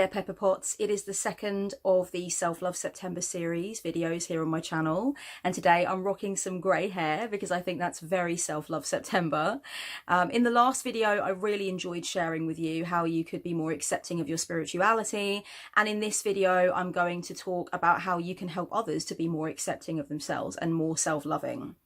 there, Pepper Pots. It is the second of the Self-Love September series videos here on my channel, and today I'm rocking some grey hair because I think that's very Self-Love September. In the last video, I really enjoyed sharing with you how you could be more accepting of your spirituality, and in this video I'm going to talk about how you can help others to be more accepting of themselves and more self-loving.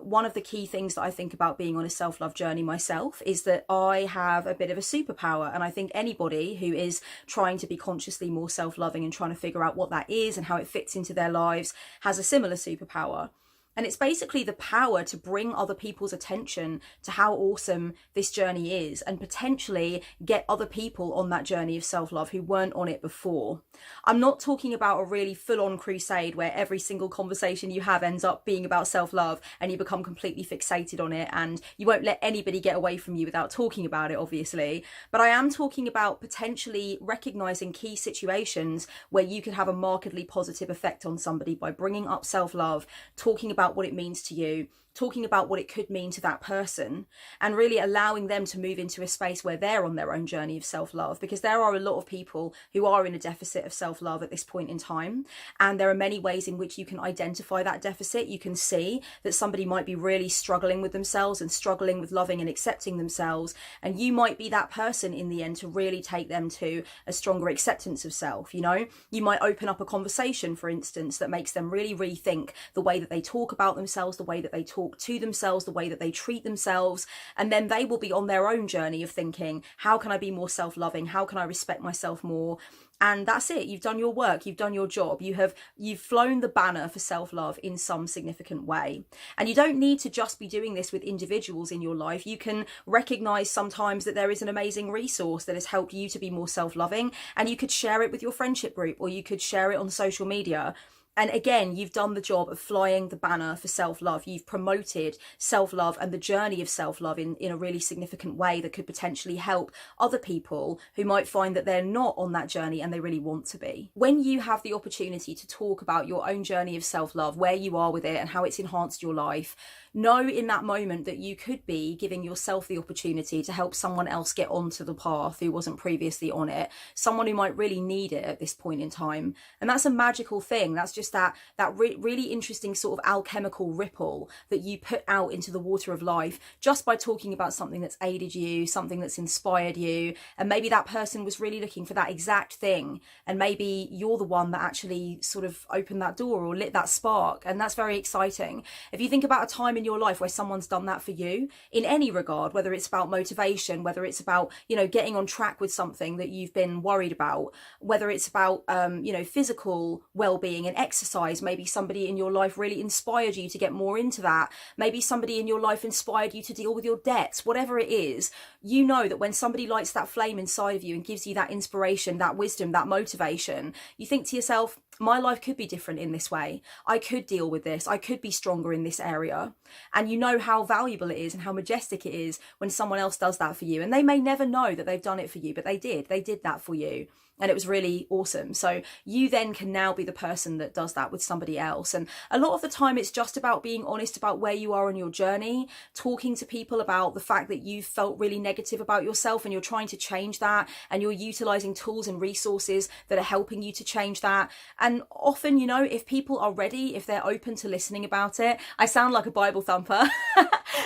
One of the key things that I think about being on a self-love journey myself is that I have a bit of a superpower, and I think anybody who is trying to be consciously more self-loving and trying to figure out what that is and how it fits into their lives has a similar superpower. And it's basically the power to bring other people's attention to how awesome this journey is and potentially get other people on that journey of self-love who weren't on it before. I'm not talking about a really full-on crusade where every single conversation you have ends up being about self-love and you become completely fixated on it and you won't let anybody get away from you without talking about it, obviously. But I am talking about potentially recognizing key situations where you could have a markedly positive effect on somebody by bringing up self-love, talking about what it means to you, talking about what it could mean to that person, and really allowing them to move into a space where they're on their own journey of self-love, because there are a lot of people who are in a deficit of self-love at this point in time, and there are many ways in which you can identify that deficit. You can see that somebody might be really struggling with themselves and struggling with loving and accepting themselves, and you might be that person in the end to really take them to a stronger acceptance of self. You know, you might open up a conversation, for instance, that makes them really rethink the way that they talk about themselves, the way that they talk to themselves, the way that they treat themselves, and then they will be on their own journey of thinking, how can I be more self-loving? How can I respect myself more? And that's it. You've done your work. You've done your job. You've flown the banner for self-love in some significant way. And you don't need to just be doing this with individuals in your life. You can recognize sometimes that there is an amazing resource that has helped you to be more self-loving, and you could share it with your friendship group, or you could share it on social media. And again, you've done the job of flying the banner for self-love. You've promoted self-love and the journey of self-love in a really significant way that could potentially help other people who might find that they're not on that journey and they really want to be. When you have the opportunity to talk about your own journey of self-love, where you are with it and how it's enhanced your life, know in that moment that you could be giving yourself the opportunity to help someone else get onto the path who wasn't previously on it, someone who might really need it at this point in time. And that's a magical thing. That's just that really interesting sort of alchemical ripple that you put out into the water of life just by talking about something that's aided you, something that's inspired you, and maybe that person was really looking for that exact thing, and maybe you're the one that actually sort of opened that door or lit that spark, and that's very exciting. If you think about a time in your life where someone's done that for you in any regard, whether it's about motivation, whether it's about, you know, getting on track with something that you've been worried about, whether it's about you know, physical well-being and exercise, maybe somebody in your life really inspired you to get more into that, maybe somebody in your life inspired you to deal with your debts, whatever it is, you know that when somebody lights that flame inside of you and gives you that inspiration, that wisdom, that motivation, you think to yourself, my life could be different in this way. I could deal with this. I could be stronger in this area. And you know how valuable it is and how majestic it is when someone else does that for you. And they may never know that they've done it for you, but they did. They did that for you. And it was really awesome. So you then can now be the person that does that with somebody else. And a lot of the time it's just about being honest about where you are on your journey, talking to people about the fact that you felt really negative about yourself and you're trying to change that, and you're utilizing tools and resources that are helping you to change that. And often, you know, if people are ready, if they're open to listening about it, I sound like a Bible thumper.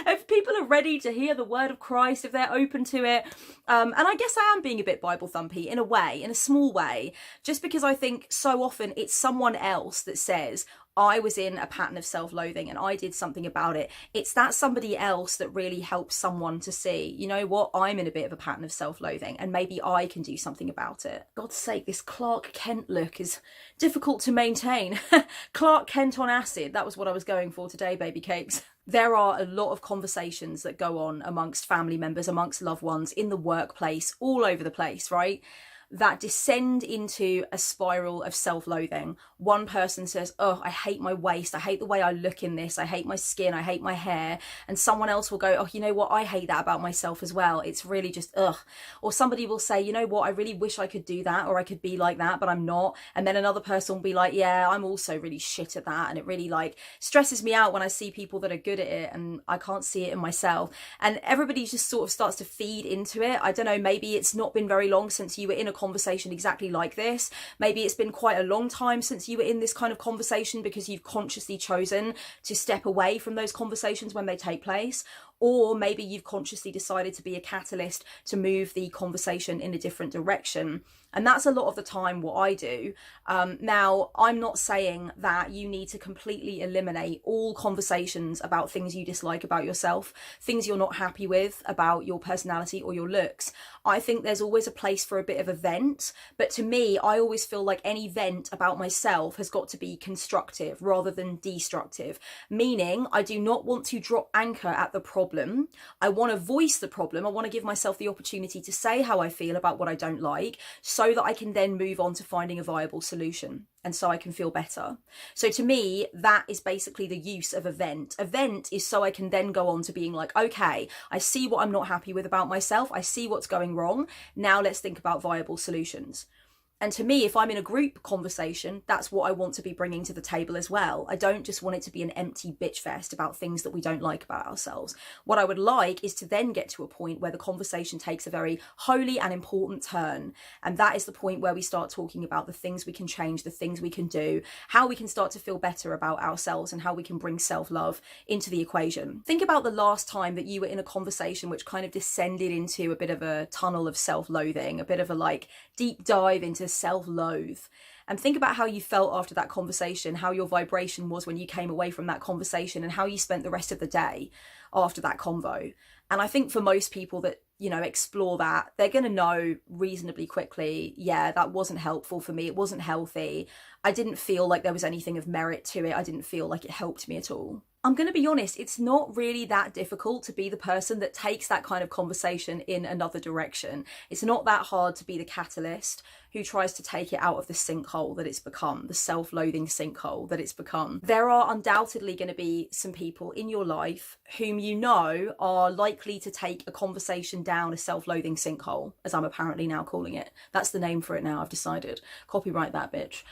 If people are ready to hear the word of Christ, if they're open to it, and I guess I am being a bit Bible thumpy in a way, in a small way, just because I think so often it's someone else that says, I was in a pattern of self-loathing and I did something about it. It's that somebody else that really helps someone to see, you know what, I'm in a bit of a pattern of self-loathing and maybe I can do something about it. God's sake, this Clark Kent look is difficult to maintain. Clark Kent on acid, that was what I was going for today, baby cakes. There are a lot of conversations that go on amongst family members, amongst loved ones, in the workplace, all over the place, right? That descend into a spiral of self-loathing. One person says, oh, I hate my waist, I hate the way I look in this, I hate my skin, I hate my hair. And someone else will go, oh, you know what, I hate that about myself as well. It's really just, ugh. Or somebody will say, you know what, I really wish I could do that, or I could be like that, but I'm not. And then another person will be like, yeah, I'm also really shit at that. And it really like stresses me out when I see people that are good at it and I can't see it in myself. And everybody just sort of starts to feed into it. I don't know, maybe it's not been very long since you were in a conversation exactly like this. Maybe it's been quite a long time since you were in this kind of conversation because you've consciously chosen to step away from those conversations when they take place. Or maybe you've consciously decided to be a catalyst to move the conversation in a different direction. And that's a lot of the time what I do. Now, I'm not saying that you need to completely eliminate all conversations about things you dislike about yourself, things you're not happy with about your personality or your looks. I think there's always a place for a bit of a vent. But to me, I always feel like any vent about myself has got to be constructive rather than destructive. Meaning, I do not want to drop anchor at the problem. I want to voice the problem. I want to give myself the opportunity to say how I feel about what I don't like, so that I can then move on to finding a viable solution, and so I can feel better. So to me, that is basically the use of a vent. A vent is so I can then go on to being like, okay, I see what I'm not happy with about myself. I see what's going wrong. Now let's think about viable solutions. And to me, if I'm in a group conversation, that's what I want to be bringing to the table as well. I don't just want it to be an empty bitch fest about things that we don't like about ourselves. What I would like is to then get to a point where the conversation takes a very holy and important turn. And that is the point where we start talking about the things we can change, the things we can do, how we can start to feel better about ourselves, and how we can bring self-love into the equation. Think about the last time that you were in a conversation which kind of descended into a bit of a tunnel of self-loathing, a bit of a like deep dive into self-loathe, and think about how you felt after that conversation, how your vibration was when you came away from that conversation, and how you spent the rest of the day after that convo. And I think for most people that, you know, explore that, they're going to know reasonably quickly, yeah, that wasn't helpful for me. It wasn't healthy. I didn't feel like there was anything of merit to it. I didn't feel like it helped me at all. I'm going to be honest, it's not really that difficult to be the person that takes that kind of conversation in another direction. It's not that hard to be the catalyst who tries to take it out of the sinkhole that it's become, the self-loathing sinkhole that it's become. There are undoubtedly going to be some people in your life whom you know are likely to take a conversation down a self-loathing sinkhole, as I'm apparently now calling it. That's the name for it now, I've decided. Copyright that bitch.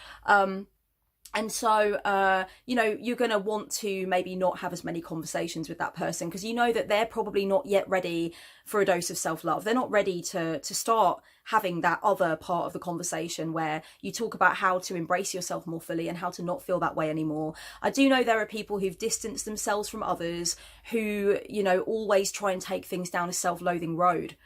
And so, you know, you're going to want to maybe not have as many conversations with that person because you know that they're probably not yet ready for a dose of self-love. They're not ready to start having that other part of the conversation where you talk about how to embrace yourself more fully and how to not feel that way anymore. I do know there are people who've distanced themselves from others who, you know, always try and take things down a self-loathing road.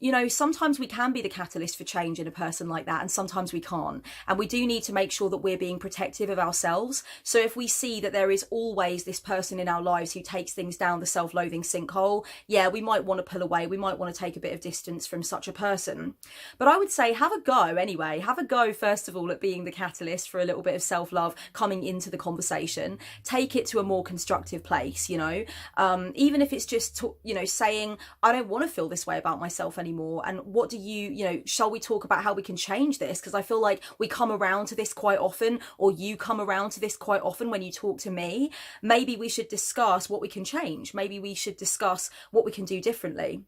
You know, sometimes we can be the catalyst for change in a person like that, and sometimes we can't. And we do need to make sure that we're being protective of ourselves. So if we see that there is always this person in our lives who takes things down the self-loathing sinkhole, yeah, we might want to pull away. We might want to take a bit of distance from such a person. But I would say have a go anyway. Have a go, first of all, at being the catalyst for a little bit of self-love coming into the conversation. Take it to a more constructive place, you know. Even if it's just, you know, saying, I don't want to feel this way about myself anymore. And what do you know, shall we talk about how we can change this? Because I feel like we come around to this quite often, or you come around to this quite often when you talk to me. Maybe we should discuss what we can change. Maybe we should discuss what we can do differently.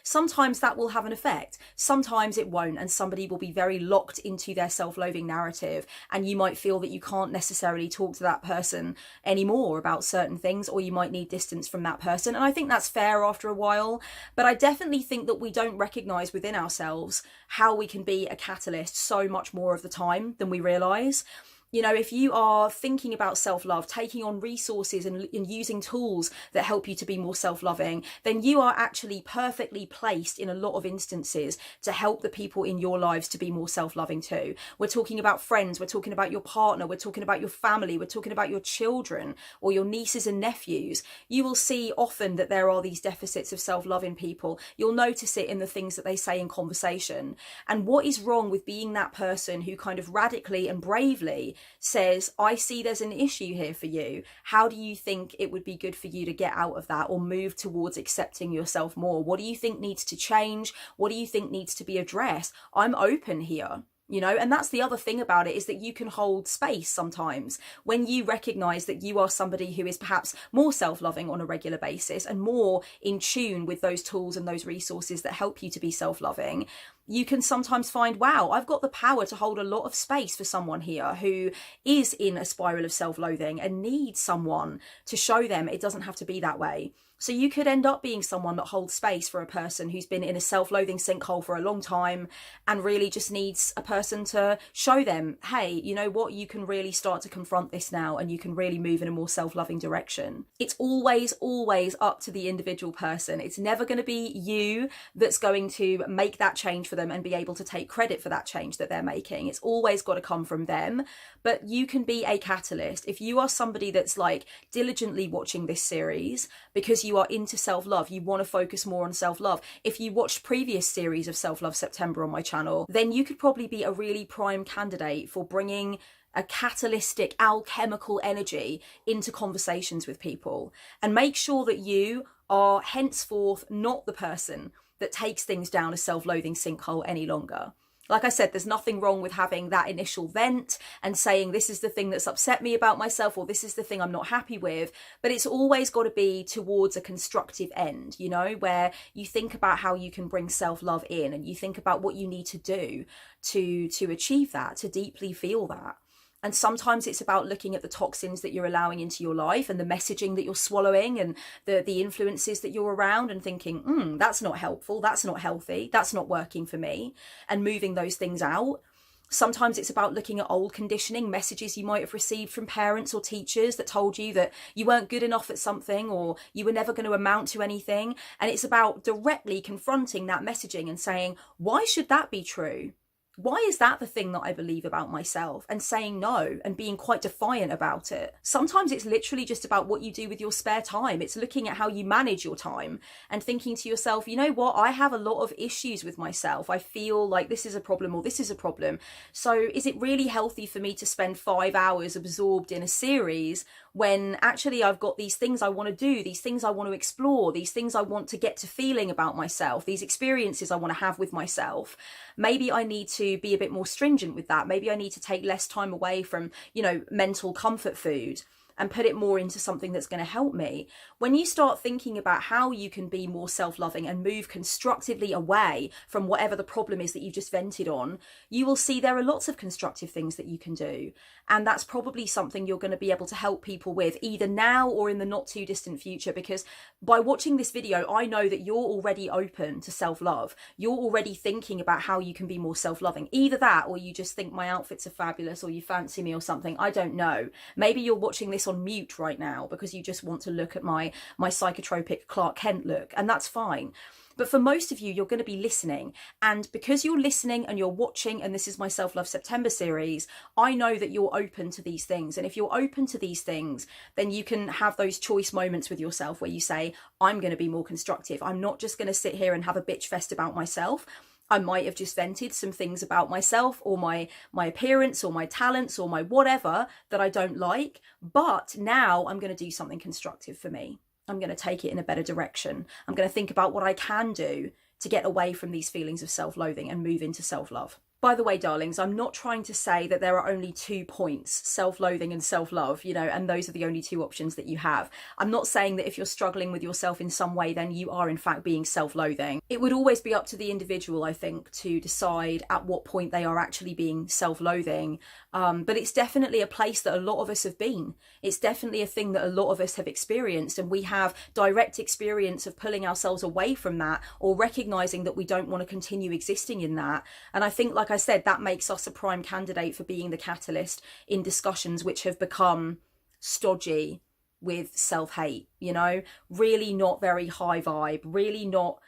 Sometimes that will have an effect, sometimes it won't, and somebody will be very locked into their self-loathing narrative, and you might feel that you can't necessarily talk to that person anymore about certain things, or you might need distance from that person. And I think that's fair after a while, but I definitely think that we don't recognize within ourselves how we can be a catalyst so much more of the time than we realize. You know, if you are thinking about self-love, taking on resources and using tools that help you to be more self-loving, then you are actually perfectly placed in a lot of instances to help the people in your lives to be more self-loving too. We're talking about friends, we're talking about your partner, we're talking about your family, we're talking about your children or your nieces and nephews. You will see often that there are these deficits of self-love in people. You'll notice it in the things that they say in conversation. And what is wrong with being that person who kind of radically and bravely says, I see there's an issue here for you. How do you think it would be good for you to get out of that or move towards accepting yourself more? What do you think needs to change? What do you think needs to be addressed? I'm open here. you know. And that's the other thing about it, is that you can hold space sometimes when you recognize that you are somebody who is perhaps more self-loving on a regular basis and more in tune with those tools and those resources that help you to be self-loving. You can sometimes find, wow, I've got the power to hold a lot of space for someone here who is in a spiral of self-loathing and needs someone to show them it doesn't have to be that way. So you could end up being someone that holds space for a person who's been in a self-loathing sinkhole for a long time and really just needs a person to show them, hey, you know what, you can really start to confront this now and you can really move in a more self-loving direction. It's always up to the individual person. It's never going to be you that's going to make that change for them and be able to take credit for that change that they're making. It's always got to come from them, but you can be a catalyst. If you are somebody that's like diligently watching this series because you are into self-love, you want to focus more on self-love. If you watched previous series of Self-Love September on my channel, then you could probably be a really prime candidate for bringing a catalytic alchemical energy into conversations with people, and make sure that you are henceforth not the person that takes things down a self-loathing sinkhole any longer. Like I said, there's nothing wrong with having that initial vent and saying, this is the thing that's upset me about myself, or this is the thing I'm not happy with. But it's always got to be towards a constructive end, you know, where you think about how you can bring self-love in and you think about what you need to do to achieve that, to deeply feel that. And sometimes it's about looking at the toxins that you're allowing into your life and the messaging that you're swallowing and the influences that you're around and thinking, that's not helpful, that's not healthy, that's not working for me, and moving those things out. Sometimes it's about looking at old conditioning, messages you might have received from parents or teachers that told you that you weren't good enough at something or you were never going to amount to anything. And it's about directly confronting that messaging and saying, why should that be true? Why is that the thing that I believe about myself? And saying no and being quite defiant about it. Sometimes it's literally just about what you do with your spare time. It's looking at how you manage your time and thinking to yourself, you know what, I have a lot of issues with myself. I feel like this is a problem or this is a problem. So is it really healthy for me to spend 5 hours absorbed in a series when actually I've got these things I want to do, these things I want to explore, these things I want to get to feeling about myself, these experiences I want to have with myself? Maybe I need to be a bit more stringent with that. Maybe I need to take less time away from, you know, mental comfort food and put it more into something that's going to help me. When you start thinking about how you can be more self-loving and move constructively away from whatever the problem is that you've just vented on, you will see there are lots of constructive things that you can do. And that's probably something you're going to be able to help people with either now or in the not too distant future, because by watching this video, I know that you're already open to self-love. You're already thinking about how you can be more self-loving. Either that, or you just think my outfits are fabulous, or you fancy me or something. I don't know. Maybe you're watching this on mute right now because you just want to look at my psychotropic Clark Kent look, and that's fine. But for most of you, you're going to be listening. And because you're listening and you're watching, and this is my Self-Love September series, I know that you're open to these things. And if you're open to these things, then you can have those choice moments with yourself where you say, I'm going to be more constructive. I'm not just going to sit here and have a bitch fest about myself. I might have just vented some things about myself or my appearance or my talents or my whatever that I don't like. But now I'm going to do something constructive for me. I'm going to take it in a better direction. I'm going to think about what I can do to get away from these feelings of self-loathing and move into self-love. By the way, darlings, I'm not trying to say that there are only 2 points, self-loathing and self-love, you know, and those are the only 2 options that you have. I'm not saying that if you're struggling with yourself in some way, then you are in fact being self-loathing. It would always be up to the individual, I think, to decide at what point they are actually being self-loathing. But it's definitely a place that a lot of us have been. It's definitely a thing that a lot of us have experienced, and we have direct experience of pulling ourselves away from that or recognizing that we don't want to continue existing in that. And I think, like I said, that makes us a prime candidate for being the catalyst in discussions which have become stodgy with self-hate, you know, really not very high vibe, really not,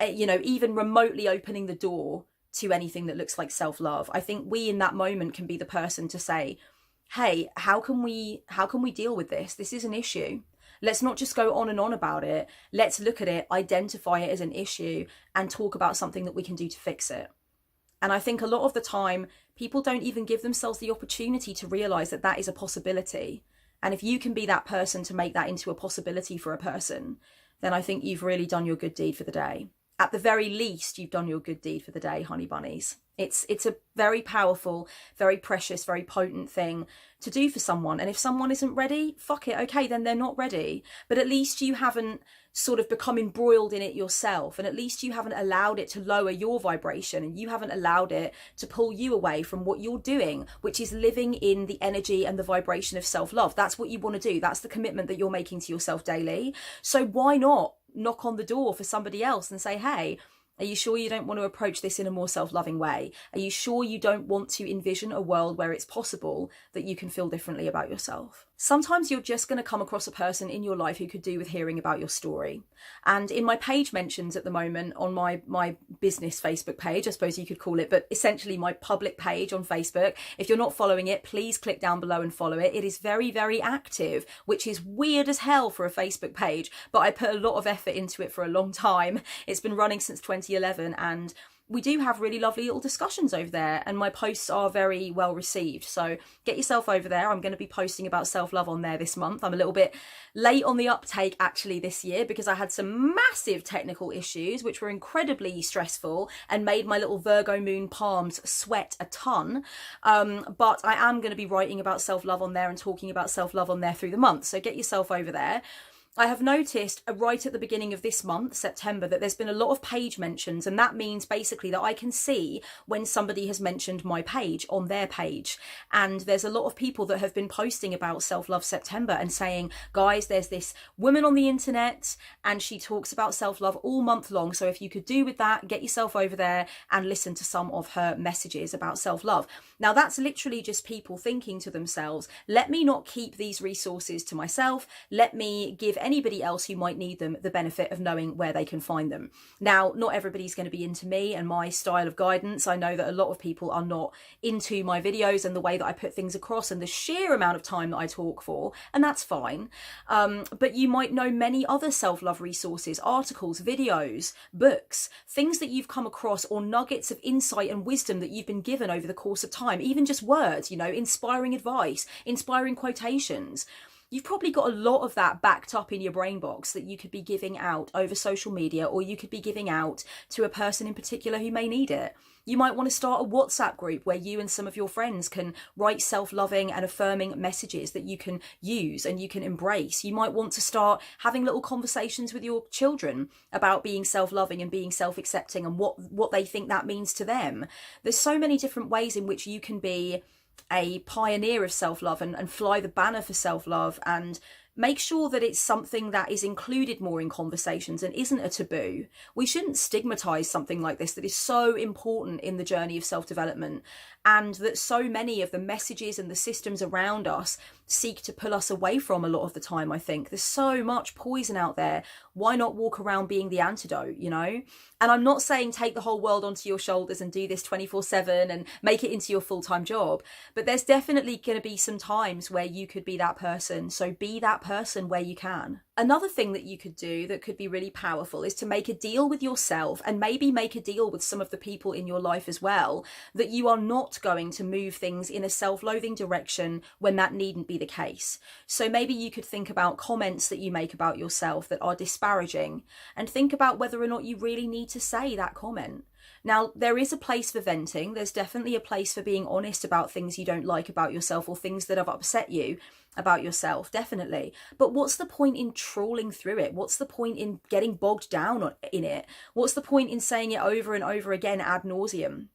you know, even remotely opening the door to anything that looks like self-love. I think we in that moment can be the person to say, hey, how can we deal with this? This is an issue. Let's not just go on and on about it. Let's look at it, identify it as an issue, and talk about something that we can do to fix it. And I think a lot of the time, people don't even give themselves the opportunity to realize that that is a possibility. And if you can be that person to make that into a possibility for a person, then I think you've really done your good deed for the day. at the very least, you've done your good deed for the day, honey bunnies. It's a very powerful, very precious, very potent thing to do for someone. And if someone isn't ready, fuck it, okay, then they're not ready. But at least you haven't sort of become embroiled in it yourself, and at least you haven't allowed it to lower your vibration, and you haven't allowed it to pull you away from what you're doing, which is living in the energy and the vibration of self-love. That's what you want to do. That's the commitment that you're making to yourself daily. So why not knock on the door for somebody else and say, hey, are you sure you don't want to approach this in a more self-loving way? Are you sure you don't want to envision a world where it's possible that you can feel differently about yourself? Sometimes you're just going to come across a person in your life who could do with hearing about your story. And in my page mentions at the moment on my business Facebook page, I suppose you could call it, but essentially my public page on Facebook, if you're not following it, please click down below and follow it. It is very, very active, which is weird as hell for a Facebook page, but I put a lot of effort into it for a long time. It's been running since 2011, and we do have really lovely little discussions over there, and my posts are very well received. So get yourself over there. I'm going to be posting about self-love on there this month. I'm a little bit late on the uptake actually this year because I had some massive technical issues which were incredibly stressful and made my little Virgo moon palms sweat a ton. But I am going to be writing about self-love on there and talking about self-love on there through the month. So get yourself over there. I have noticed right at the beginning of this month, September, that there's been a lot of page mentions, and that means basically that I can see when somebody has mentioned my page on their page. And there's a lot of people that have been posting about Self-Love September and saying, guys, there's this woman on the internet and she talks about self-love all month long. So if you could do with that, get yourself over there and listen to some of her messages about self-love. Now, that's literally just people thinking to themselves, let me not keep these resources to myself. Let me give anybody else who might need them the benefit of knowing where they can find them. Now, not everybody's going to be into me and my style of guidance. I know that a lot of people are not into my videos and the way that I put things across and the sheer amount of time that I talk for, and that's fine. But you might know many other self-love resources, articles, videos, books, things that you've come across, or nuggets of insight and wisdom that you've been given over the course of time, even just words, you know, inspiring advice, inspiring quotations. You've probably got a lot of that backed up in your brain box that you could be giving out over social media, or you could be giving out to a person in particular who may need it. You might want to start a WhatsApp group where you and some of your friends can write self-loving and affirming messages that you can use and you can embrace. You might want to start having little conversations with your children about being self-loving and being self-accepting and what they think that means to them. There's so many different ways in which you can be a pioneer of self-love and fly the banner for self-love and make sure that it's something that is included more in conversations and isn't a taboo. We shouldn't stigmatize something like this that is so important in the journey of self-development, and that so many of the messages and the systems around us seek to pull us away from a lot of the time. I think there's so much poison out there. Why not walk around being the antidote, you know? And I'm not saying take the whole world onto your shoulders and do this 24/7 and make it into your full-time job, but there's definitely going to be some times where you could be that person. So be that person where you can. Another thing that you could do that could be really powerful is to make a deal with yourself, and maybe make a deal with some of the people in your life as well, that you are not going to move things in a self-loathing direction when that needn't be the case. So maybe you could think about comments that you make about yourself that are disparaging, and think about whether or not you really need to say that comment. Now, there is a place for venting. There's definitely a place for being honest about things you don't like about yourself or things that have upset you about yourself, definitely. But what's the point in trawling through it? What's the point in getting bogged down in it? What's the point in saying it over and over again ad nauseum?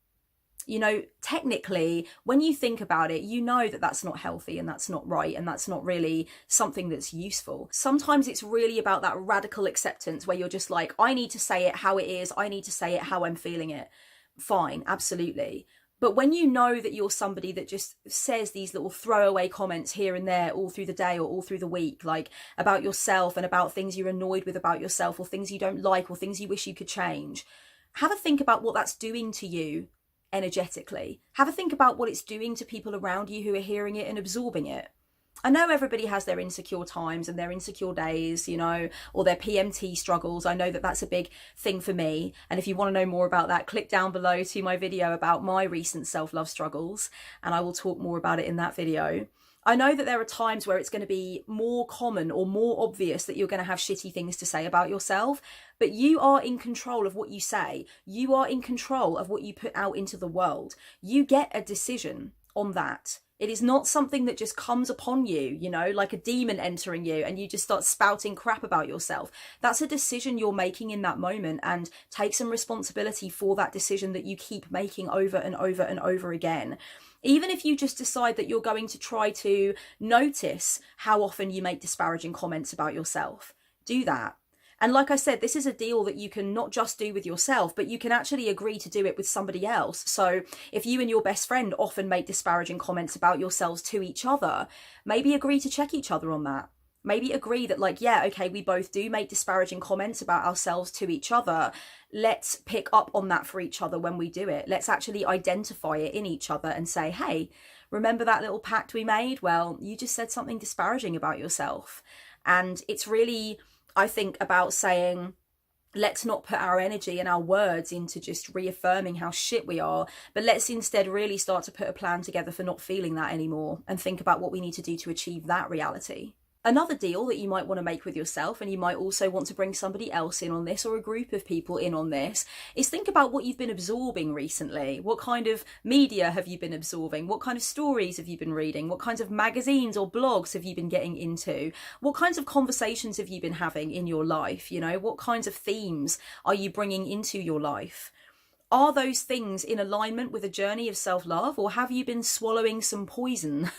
You know, technically, when you think about it, you know that that's not healthy and that's not right and that's not really something that's useful. Sometimes it's really about that radical acceptance where you're just like, I need to say it how it is. I need to say it how I'm feeling it. Fine, absolutely. But when you know that you're somebody that just says these little throwaway comments here and there all through the day or all through the week, like about yourself and about things you're annoyed with about yourself or things you don't like or things you wish you could change, have a think about what that's doing to you energetically. Have a think about what it's doing to people around you who are hearing it and absorbing it. I know everybody has their insecure times and their insecure days, you know, or their PMT struggles. I know that that's a big thing for me. And if you want to know more about that, click down below to my video about my recent self-love struggles, and I will talk more about it in that video. I know that there are times where it's going to be more common or more obvious that you're going to have shitty things to say about yourself, but you are in control of what you say. You are in control of what you put out into the world. You get a decision on that. It is not something that just comes upon you, you know, like a demon entering you and you just start spouting crap about yourself. That's a decision you're making in that moment, and take some responsibility for that decision that you keep making over and over and over again. Even if you just decide that you're going to try to notice how often you make disparaging comments about yourself, do that. And like I said, this is a deal that you can not just do with yourself, but you can actually agree to do it with somebody else. So if you and your best friend often make disparaging comments about yourselves to each other, maybe agree to check each other on that. Maybe agree that, like, yeah, okay, we both do make disparaging comments about ourselves to each other. Let's pick up on that for each other when we do it. Let's actually identify it in each other and say, hey, remember that little pact we made? Well, you just said something disparaging about yourself. And it's really, I think, about saying, let's not put our energy and our words into just reaffirming how shit we are, but let's instead really start to put a plan together for not feeling that anymore and think about what we need to do to achieve that reality. Another deal that you might want to make with yourself, and you might also want to bring somebody else in on this, or a group of people in on this, is think about what you've been absorbing recently. What kind of media have you been absorbing? What kind of stories have you been reading? What kinds of magazines or blogs have you been getting into? What kinds of conversations have you been having in your life? You know, what kinds of themes are you bringing into your life? Are those things in alignment with a journey of self-love, or have you been swallowing some poison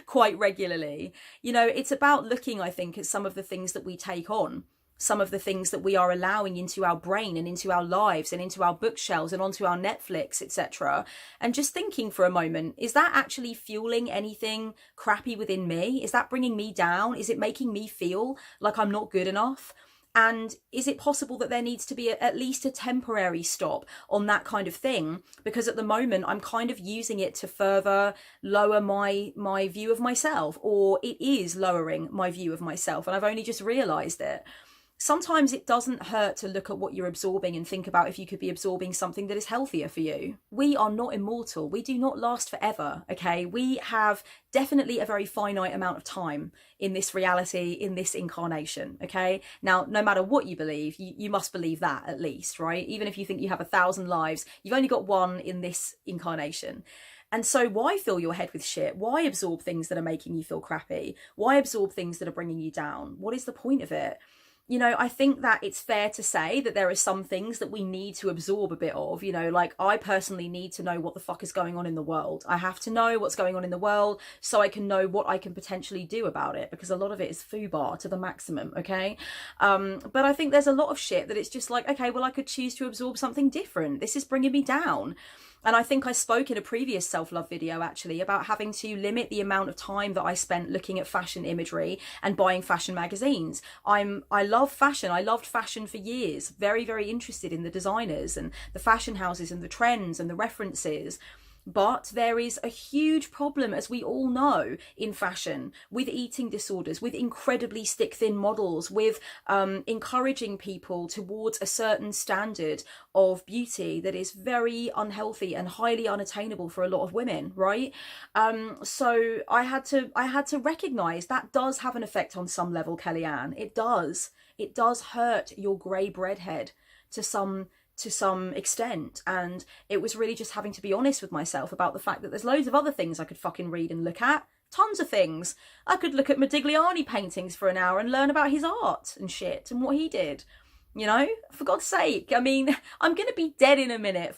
quite regularly? You know, it's about looking, I think, at some of the things that we take on, some of the things that we are allowing into our brain and into our lives and into our bookshelves and onto our Netflix, etc. And just thinking for a moment, is that actually fueling anything crappy within me? Is that bringing me down? Is it making me feel like I'm not good enough? And is it possible that there needs to be at least a temporary stop on that kind of thing? Because at the moment, I'm kind of using it to further lower my view of myself, or it is lowering my view of myself. And I've only just realized it. Sometimes it doesn't hurt to look at what you're absorbing and think about if you could be absorbing something that is healthier for you. We are not immortal. We do not last forever, okay? We have definitely a very finite amount of time in this reality, in this incarnation, okay? Now, no matter what you believe, you must believe that at least, right? Even if you think you have 1,000 lives, you've only got one in this incarnation. And so why fill your head with shit? Why absorb things that are making you feel crappy? Why absorb things that are bringing you down? What is the point of it? You know, I think that it's fair to say that there are some things that we need to absorb a bit of, you know, like I personally need to know what the fuck is going on in the world. I have to know what's going on in the world so I can know what I can potentially do about it, because a lot of it is foobar to the maximum, okay? But I think there's a lot of shit that it's just like, okay, well, I could choose to absorb something different. This is bringing me down. And I think I spoke in a previous self-love video actually about having to limit the amount of time that I spent looking at fashion imagery and buying fashion magazines. I love fashion. I loved fashion for years. Very, very interested in the designers and the fashion houses and the trends and the references. But there is a huge problem, as we all know, in fashion, with eating disorders, with incredibly stick-thin models, with encouraging people towards a certain standard of beauty that is very unhealthy and highly unattainable for a lot of women, right? So I had to recognize that does have an effect on some level, Kellyanne. It does. It does hurt your grey breadhead to some extent, and it was really just having to be honest with myself about the fact that there's loads of other things I could fucking read and look at. Tons of things. I could look at Modigliani paintings for an hour and learn about his art and shit and what he did. You know, for God's sake, I mean, I'm going to be dead in a minute.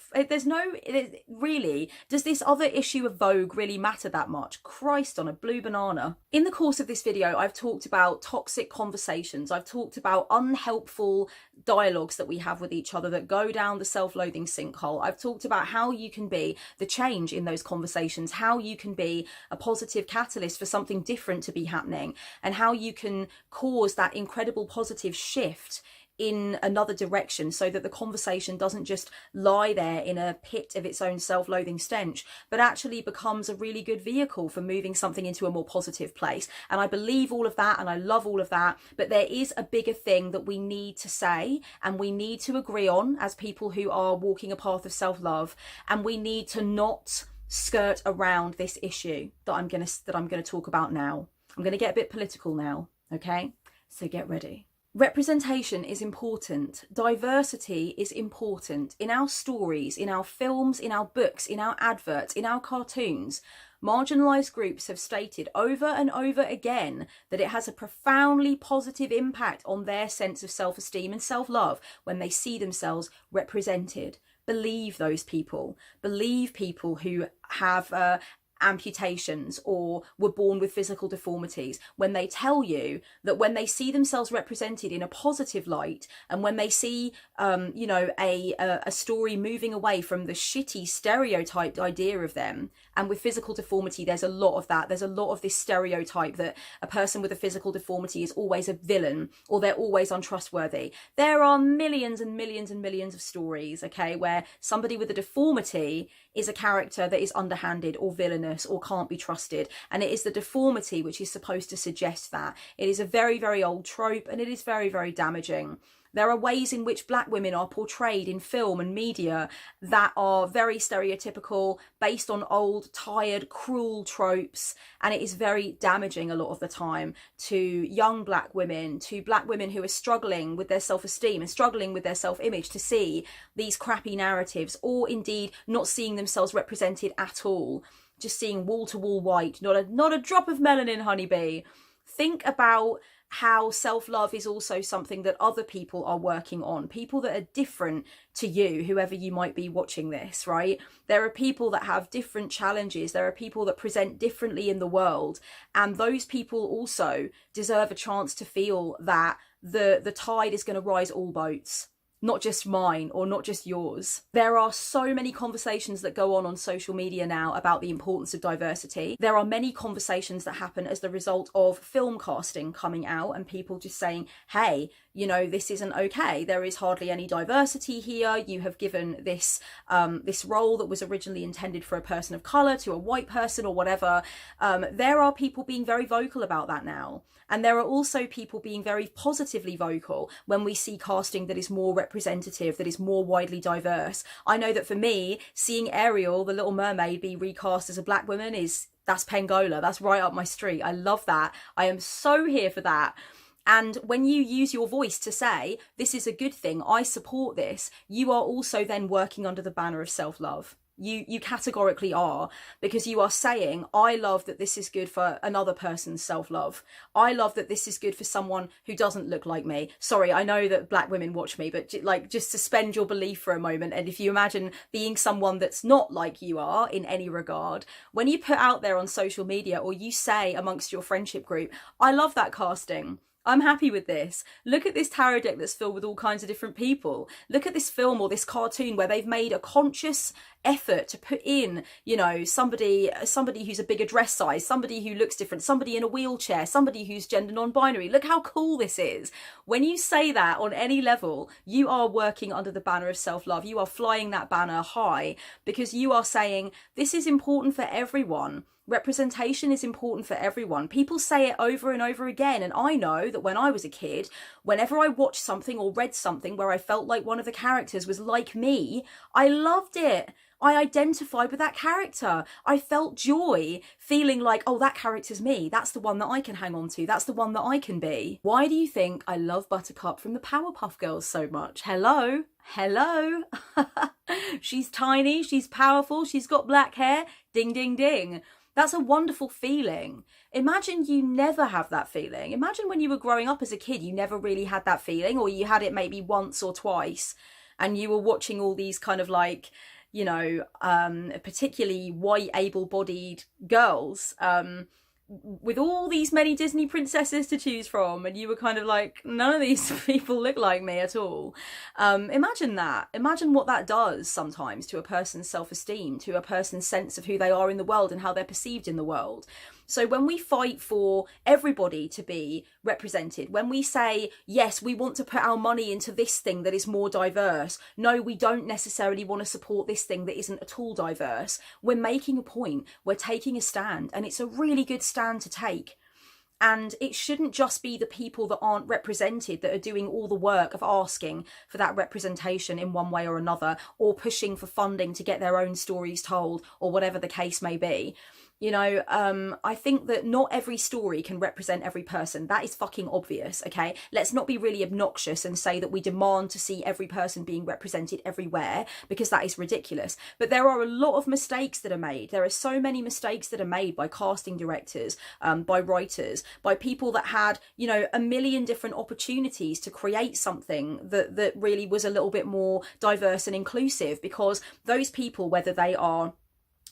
Really, does this other issue of Vogue really matter that much? Christ on a blue banana. In the course of this video, I've talked about toxic conversations. I've talked about unhelpful dialogues that we have with each other that go down the self-loathing sinkhole. I've talked about how you can be the change in those conversations, how you can be a positive catalyst for something different to be happening, and how you can cause that incredible positive shift in another direction so that the conversation doesn't just lie there in a pit of its own self-loathing stench, but actually becomes a really good vehicle for moving something into a more positive place. And I believe all of that and I love all of that, but there is a bigger thing that we need to say and we need to agree on as people who are walking a path of self-love, and we need to not skirt around this issue that I'm gonna talk about now. I'm gonna get a bit political now, okay? So get ready. Representation is important. Diversity is important in our stories, in our films, in our books, in our adverts, in our cartoons. Marginalised groups have stated over and over again that it has a profoundly positive impact on their sense of self-esteem and self-love when they see themselves represented. Believe those people. Believe people who have amputations or were born with physical deformities when they tell you that when they see themselves represented in a positive light, and when they see you know, a story moving away from the shitty stereotyped idea of them. And with physical deformity, there's a lot of that. There's a lot of this stereotype that a person with a physical deformity is always a villain or they're always untrustworthy. There are millions and millions and millions of stories, okay, where somebody with a deformity is a character that is underhanded or villainous or can't be trusted. And it is the deformity which is supposed to suggest that. It is a very, very old trope, and it is very, very damaging. There are ways in which black women are portrayed in film and media that are very stereotypical, based on old, tired, cruel tropes, and it is very damaging a lot of the time to young black women, to black women who are struggling with their self-esteem and struggling with their self-image, to see these crappy narratives, or indeed not seeing themselves represented at all, just seeing wall-to-wall white, not a drop of melanin, honeybee. Think about how self-love is also something that other people are working on, people that are different to you, whoever you might be watching this, right? There are people that have different challenges. There are people that present differently in the world, and those people also deserve a chance to feel that the tide is going to rise all boats. Not just mine or not just yours. There are so many conversations that go on social media now about the importance of diversity. There are many conversations that happen as the result of film casting coming out and people just saying, hey, you know, this isn't okay. There is hardly any diversity here. You have given this this role that was originally intended for a person of colour to a white person or whatever. There are people being very vocal about that now. And there are also people being very positively vocal when we see casting that is more representative, that is more widely diverse. I know that for me, seeing Ariel, the Little Mermaid, be recast as a black woman that's Pengola. That's right up my street. I love that. I am so here for that. And when you use your voice to say, this is a good thing, I support this, you are also then working under the banner of self-love. You categorically are, because you are saying, I love that this is good for another person's self-love. I love that this is good for someone who doesn't look like me. Sorry, I know that black women watch me, but like, just suspend your belief for a moment. And if you imagine being someone that's not like you are in any regard, when you put out there on social media, or you say amongst your friendship group, I love that casting, I'm happy with this. Look at this tarot deck that's filled with all kinds of different people. Look at this film or this cartoon where they've made a conscious effort to put in, you know, somebody who's a bigger dress size, somebody who looks different, somebody in a wheelchair, somebody who's gender non-binary. Look how cool this is. When you say that on any level, you are working under the banner of self-love. You are flying that banner high, because you are saying this is important for everyone. Representation is important for everyone. People say it over and over again. And I know that when I was a kid, whenever I watched something or read something where I felt like one of the characters was like me, I loved it. I identified with that character. I felt joy, feeling like, oh, that character's me. That's the one that I can hang on to. That's the one that I can be. Why do you think I love Buttercup from the Powerpuff Girls so much? Hello? Hello? She's tiny, she's powerful, she's got black hair. Ding, ding, ding. That's a wonderful feeling. Imagine you never have that feeling. Imagine when you were growing up as a kid, you never really had that feeling, or you had it maybe once or twice, and you were watching all these kind of like, you know, particularly white, able-bodied girls, with all these many Disney princesses to choose from, and you were kind of like, none of these people look like me at all. Imagine that. Imagine what that does sometimes to a person's self-esteem, to a person's sense of who they are in the world and how they're perceived in the world. So when we fight for everybody to be represented, when we say, yes, we want to put our money into this thing that is more diverse, no, we don't necessarily want to support this thing that isn't at all diverse, we're making a point, we're taking a stand, and it's a really good stand to take. And it shouldn't just be the people that aren't represented that are doing all the work of asking for that representation in one way or another, or pushing for funding to get their own stories told, or whatever the case may be. You know, I think that not every story can represent every person. That is fucking obvious, okay? Let's not be really obnoxious and say that we demand to see every person being represented everywhere, because that is ridiculous. But there are a lot of mistakes that are made. There are so many mistakes that are made by casting directors, by writers, by people that had, you know, a million different opportunities to create something that really was a little bit more diverse and inclusive, because those people, whether they are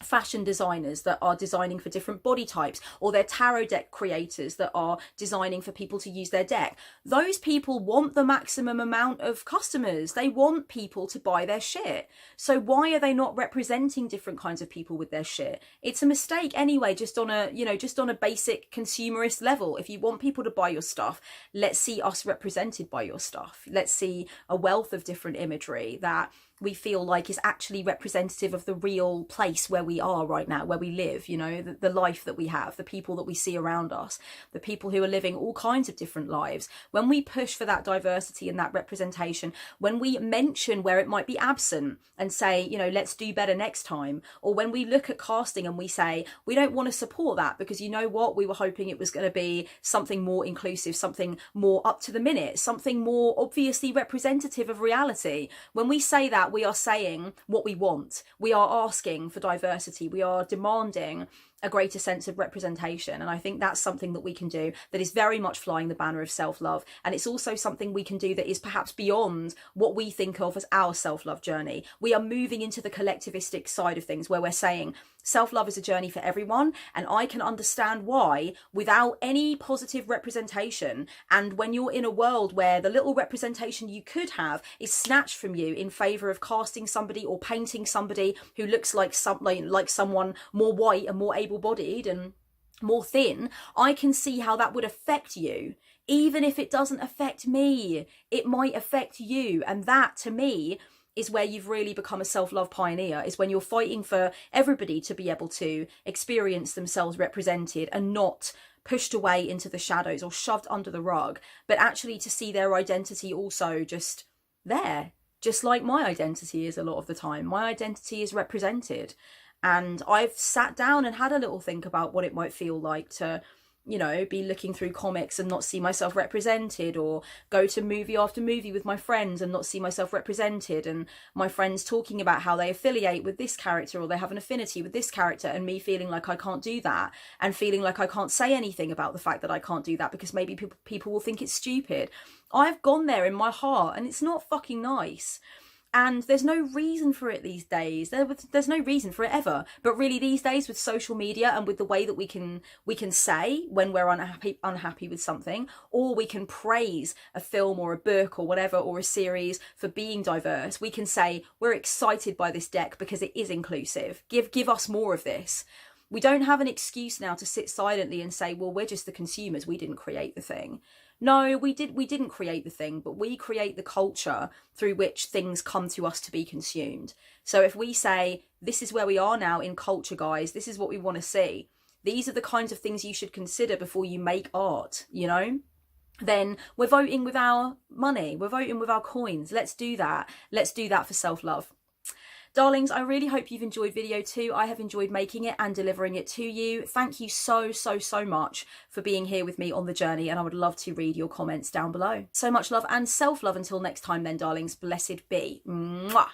fashion designers that are designing for different body types, or they're tarot deck creators that are designing for people to use their deck, those people want the maximum amount of customers. They want people to buy their shit. So why are they not representing different kinds of people with their shit? It's a mistake anyway, just on a, you know, just on a basic consumerist level. If you want people to buy your stuff, let's see us represented by your stuff. Let's see a wealth of different imagery that we feel like is actually representative of the real place where we are right now, where we live, you know, the life that we have, the people that we see around us, the people who are living all kinds of different lives. When we push for that diversity and that representation, when we mention where it might be absent and say, you know, let's do better next time, or when we look at casting and we say, we don't want to support that because, you know what, we were hoping it was going to be something more inclusive, something more up to the minute, something more obviously representative of reality. When we say that, we are saying what we want. We are asking for diversity. We are demanding a greater sense of representation. And I think that's something that we can do that is very much flying the banner of self-love. And it's also something we can do that is perhaps beyond what we think of as our self-love journey. We are moving into the collectivistic side of things, where we're saying self-love is a journey for everyone, and I can understand why without any positive representation, and when you're in a world where the little representation you could have is snatched from you in favour of casting somebody or painting somebody who looks like someone more white and more able-bodied and more thin, I can see how that would affect you. Even if it doesn't affect me, it might affect you. And that, to me, is where you've really become a self-love pioneer, is when you're fighting for everybody to be able to experience themselves represented and not pushed away into the shadows or shoved under the rug, but actually to see their identity also just there, just like my identity is a lot of the time. My identity is represented. And I've sat down and had a little think about what it might feel like to, you know, be looking through comics and not see myself represented, or go to movie after movie with my friends and not see myself represented, and my friends talking about how they affiliate with this character or they have an affinity with this character, and me feeling like I can't do that, and feeling like I can't say anything about the fact that I can't do that because maybe people will think it's stupid. I've gone there in my heart, and it's not fucking nice. And there's no reason for it these days. There's no reason for it ever. But really these days, with social media and with the way that we can say when we're unhappy with something, or we can praise a film or a book or whatever, or a series for being diverse, we can say we're excited by this deck because it is inclusive. Give us more of this. We don't have an excuse now to sit silently and say, well, we're just the consumers, we didn't create the thing. No, we didn't create the thing, but we create the culture through which things come to us to be consumed. So if we say, this is where we are now in culture, guys, this is what we want to see, these are the kinds of things you should consider before you make art, you know, then we're voting with our money, we're voting with our coins. Let's do that. Let's do that for self-love. Darlings, I really hope you've enjoyed video 2. I have enjoyed making it and delivering it to you. Thank you so much for being here with me on the journey, and I would love to read your comments down below. So much love and self-love until next time then, darlings. Blessed be. Mwah.